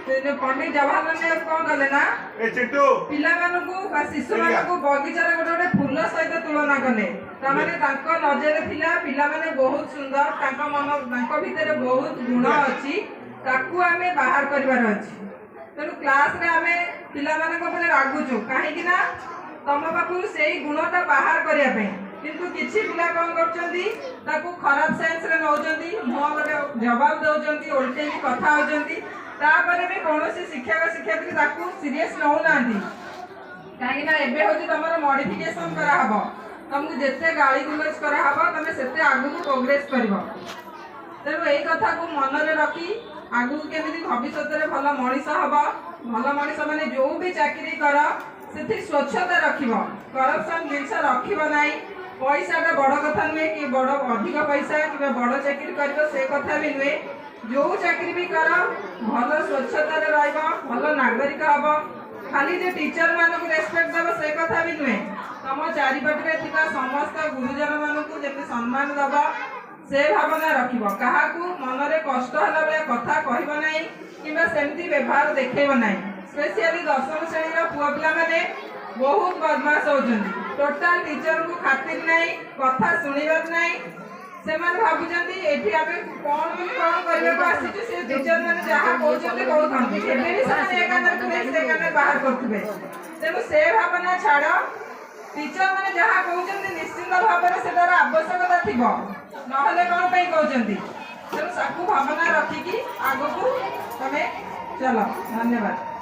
पंडित जवाहरलाल नेहरू कौन कले ना पिला शिशु मान बगीचार गोटे गोटे फूल सहित तुलना कले नजर थिला पिला माने बहुत सुंदर मन भितर बहुत गुण अच्छी ताकू आमे बाहर करिवार अछि तेणु क्लास रे आमे पिला मानक परे रागुचु काहे कि ना तम पाखु सेही गुणटा बाहर करिया पे किंतु किछि पिला कोन करचंदी ताकू खराब सेंस रे नौचंदी मुह गोटे जवाब दउचंदी उल्टे भी कथा होचंदी तापरे भी कोनोसी शिक्षक शिक्षयित्री ताकू सीरियस नौ नांदी काहे कि ना एबे होची तमरो मॉडिफिकेशन करा हबो तुमको जेते गाली गुलज करा हबो तमे सेते आगु प्रोग्रेस करबो तेणु एई कथा को मन रे रखी आगु केमिति भविष्य रे भल मनीष हबो भल मनीष माने जो भी चाकरी कर से स्वच्छता रखिबो करप्शन जिनस रखिबो नाही पैसाटा बड़ कथा नुहे कि बड़ अधिक पैसा कि बड़ चाकरी कर से कथा भी नुहे जो चाकरी भी कर भल स्वच्छता रहिबो भल नागरिक हबो खाली जे टीचर मानक रेस्पेक्ट देबो से कथा भी नुहे तम चारिपटे थिबा समस्त गुरुजन मानक जेते सम्मान दबो से भावना रखिबो काहाकू मन रे कष्ट हला बेले कथा कहइबो नाही किबा सेमती व्यवहार देखैबो नाही स्पेशली 10वीं श्रेणी पुआ पिला माने बहुत बदमाश होजंदी टोटल टीचर को खातिर नहीं कथा सुनिबार नहीं से माने भाबुजंदी एठी आबे कोन करबे को आसी से टीचर माने जहा कहउजंदी कहउथंती एबे भी से एकानर को से एकानर बाहर करथबे तेनु से भावना छाड़ टीचर माने जहा कहउजंदी निश्चित भाव में सेटार आवश्यकता थिबो नहले कोन पई कहउजंदी तेनु साकू भावना रखी की आगो को तमे चलो धन्यवाद।